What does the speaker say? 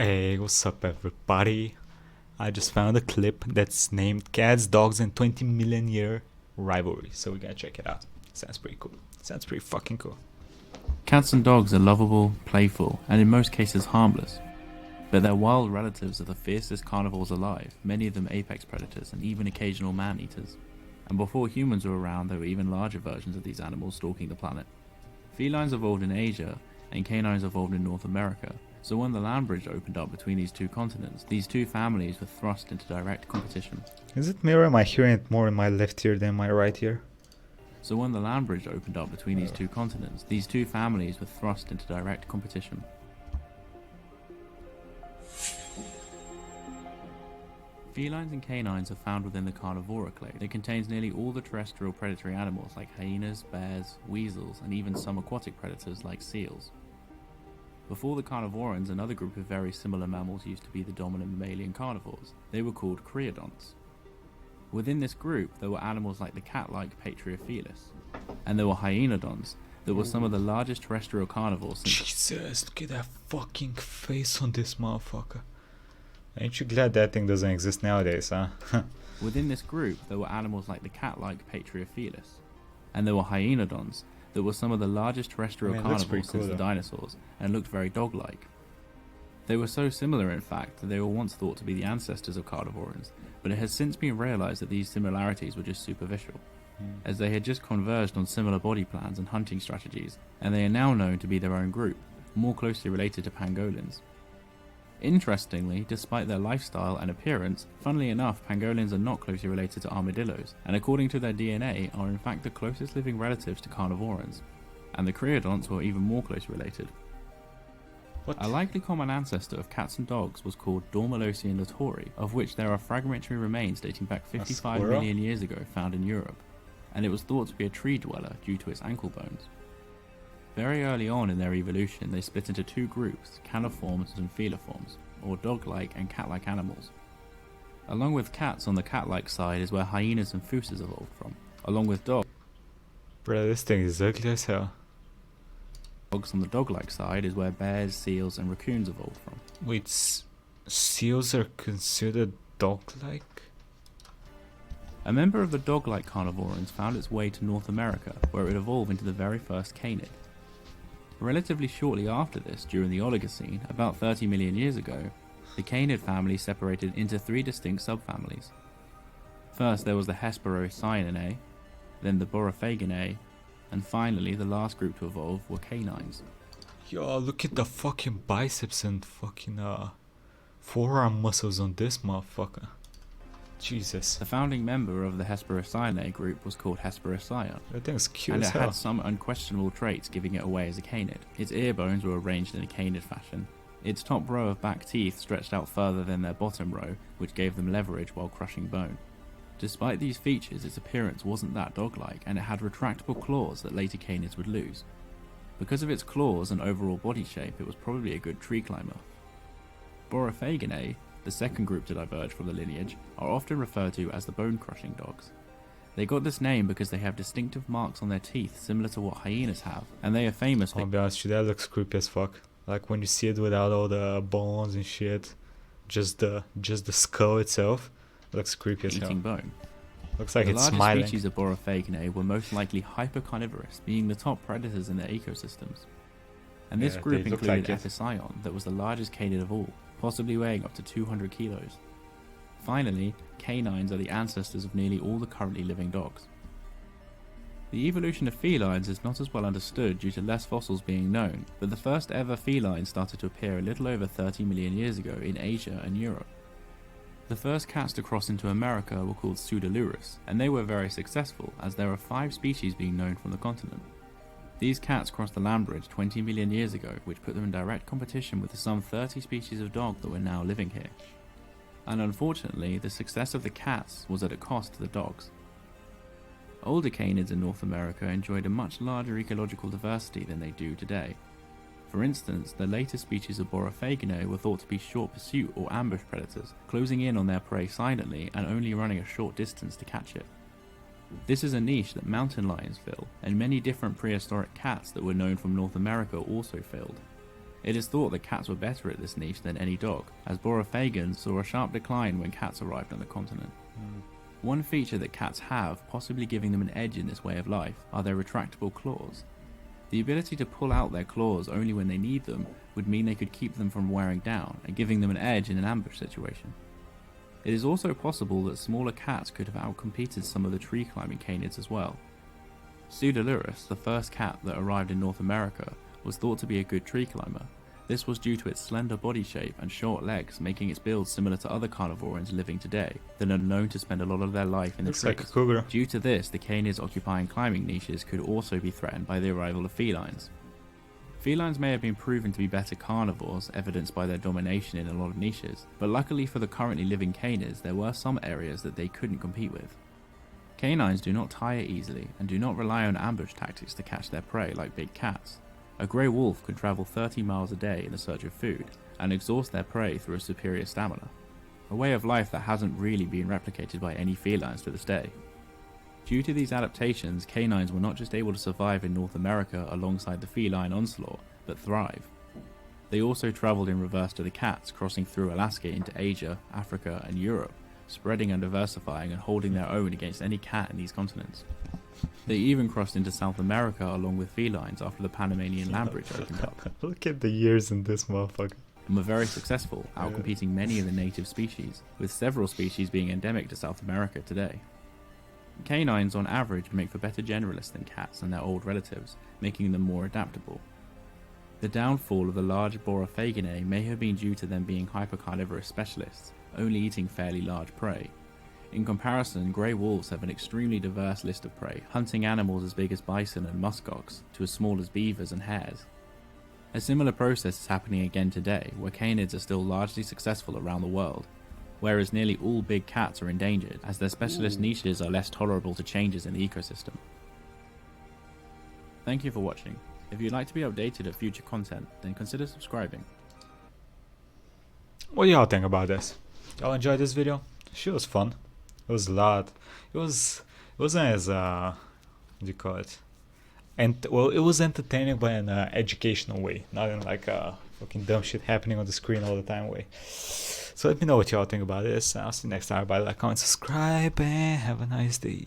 Hey, what's up, everybody? I just found a clip that's named Cats, Dogs, and 20 Million Year Rivalry, so we gotta check it out. Sounds pretty cool. Sounds pretty fucking cool. Cats and dogs are lovable, playful, and in most cases harmless. But they're wild relatives of the fiercest carnivores alive, many of them apex predators and even occasional man-eaters. And before humans were around, there were even larger versions of these animals stalking the planet. Felines evolved in Asia, and canines evolved in North America. So when the land bridge opened up between these two continents, these two families were thrust into direct competition. Is it me or am I hearing it more in my left ear than my right ear? So when the land bridge opened up between these two continents, these two families were thrust into direct competition. Felines and canines are found within the Carnivora clade. It contains nearly all the terrestrial predatory animals like hyenas, bears, weasels, and even some aquatic predators like seals. Before the carnivorans, another group of very similar mammals used to be the dominant mammalian carnivores. They were called creodonts. Within this group, there were animals like the cat-like Patriofelis, and there were hyenodons that were some of the largest terrestrial carnivores since... Jesus, look at that fucking face on this motherfucker. Ain't you glad that thing doesn't exist nowadays, huh? Within this group, there were animals like the cat-like Patriofelis, and there were hyenodons that were some of the largest terrestrial carnivores since the dinosaurs, and looked very dog-like. They were so similar, in fact, that they were once thought to be the ancestors of carnivorans, but it has since been realised that these similarities were just superficial, as they had just converged on similar body plans and hunting strategies, and they are now known to be their own group, more closely related to pangolins. Interestingly, despite their lifestyle and appearance, funnily enough, pangolins are not closely related to armadillos, and according to their DNA, are in fact the closest living relatives to carnivorans, and the creodonts were even more closely related. What? A likely common ancestor of cats and dogs was called Dormalosian latori, of which there are fragmentary remains dating back 55 million years ago found in Europe, and it was thought to be a tree dweller due to its ankle bones. Very early on in their evolution, they split into two groups, caniforms and feliforms, or dog-like and cat-like animals. Along with cats on the cat-like side is where hyenas and fooses evolved from, along with dogs. Bro, this thing is ugly as hell. Dogs on the dog-like side is where bears, seals, and raccoons evolved from. Wait, seals are considered dog-like? A member of the dog-like carnivorans found its way to North America, where it would evolve into the very first canid. Relatively shortly after this, during the Oligocene, about 30 million years ago, the canid family separated into three distinct subfamilies. First there was the Hesperocyaninae, then the Borophaginae, and finally the last group to evolve were canines. Yo, look at the fucking biceps and fucking forearm muscles on this motherfucker. Jesus. The founding member of the Hesperocyainae group was called Hesperocyon, That thing's cute and as it hell. had some unquestionable traits giving it away as a canid. Its ear bones were arranged in a canid fashion. Its top row of back teeth stretched out further than their bottom row, which gave them leverage while crushing bone. Despite these features, its appearance wasn't that dog-like, and it had retractable claws that later canids would lose. Because of its claws and overall body shape, it was probably a good tree climber. Borophaginae, the second group to diverge from the lineage, are often referred to as the bone-crushing dogs. They got this name because they have distinctive marks on their teeth similar to what hyenas have, and they are famous. I'll be honest with you, that looks creepy as fuck. Like when you see it without all the bones and shit, just the skull itself, looks creepy as hell. Eating bone. Looks like The it's largest smiling. species of Borophaginae were most likely hypercarnivorous, being the top predators in their ecosystems. And this Yeah, group they look included like it. Epicyon, that was the largest canid of all, possibly weighing up to 200 kilos. Finally, canines are the ancestors of nearly all the currently living dogs. The evolution of felines is not as well understood due to less fossils being known, but the first ever felines started to appear a little over 30 million years ago in Asia and Europe. The first cats to cross into America were called Pseudolurus, and they were very successful as there are 5 species being known from the continent. These cats crossed the land bridge 20 million years ago, which put them in direct competition with the some 30 species of dog that were now living here. And unfortunately, the success of the cats was at a cost to the dogs. Older canids in North America enjoyed a much larger ecological diversity than they do today. For instance, the later species of Borophaginae were thought to be short pursuit or ambush predators, closing in on their prey silently and only running a short distance to catch it. This is a niche that mountain lions fill, and many different prehistoric cats that were known from North America also filled. It is thought that cats were better at this niche than any dog, as borophagans saw a sharp decline when cats arrived on the continent. One feature that cats have, possibly giving them an edge in this way of life, are their retractable claws. The ability to pull out their claws only when they need them would mean they could keep them from wearing down and giving them an edge in an ambush situation. It is also possible that smaller cats could have outcompeted some of the tree climbing canids as well. Pseudolurus, the first cat that arrived in North America, was thought to be a good tree climber. This was due to its slender body shape and short legs, making its build similar to other carnivores living today that are known to spend a lot of their life in the Looks like a trees. cougar. Due to this, the canids occupying climbing niches could also be threatened by the arrival of felines. Felines may have been proven to be better carnivores, evidenced by their domination in a lot of niches, but luckily for the currently living canids, there were some areas that they couldn't compete with. Canines do not tire easily and do not rely on ambush tactics to catch their prey like big cats. A grey wolf can travel 30 miles a day in the search of food and exhaust their prey through a superior stamina, a way of life that hasn't really been replicated by any felines to this day. Due to these adaptations, canines were not just able to survive in North America alongside the feline onslaught, but thrive. They also travelled in reverse to the cats, crossing through Alaska into Asia, Africa and Europe, spreading and diversifying and holding their own against any cat in these continents. They even crossed into South America along with felines after the Panamanian land bridge opened up, Look at the years in this motherfucker. and were very successful, outcompeting many of the native species, with several species being endemic to South America today. Canines on average make for better generalists than cats and their old relatives, making them more adaptable. The downfall of the large borophaginae may have been due to them being hypercarnivorous specialists, only eating fairly large prey. In comparison, grey wolves have an extremely diverse list of prey, hunting animals as big as bison and muskox to as small as beavers and hares. A similar process is happening again today, where canids are still largely successful around the world, whereas nearly all big cats are endangered, as their specialist niches are less tolerable to changes in the ecosystem. Thank you for watching. If you'd like to be updated of future content, then consider subscribing. What do y'all think about this? Y'all enjoyed this video? She was fun. It was a lot. It wasn't as what do you call it? And well, it was entertaining, but in an educational way, not in like a fucking dumb shit happening on the screen all the time way. So let me know what y'all think about this. I'll see you next time. Bye, like, comment, subscribe, and have a nice day.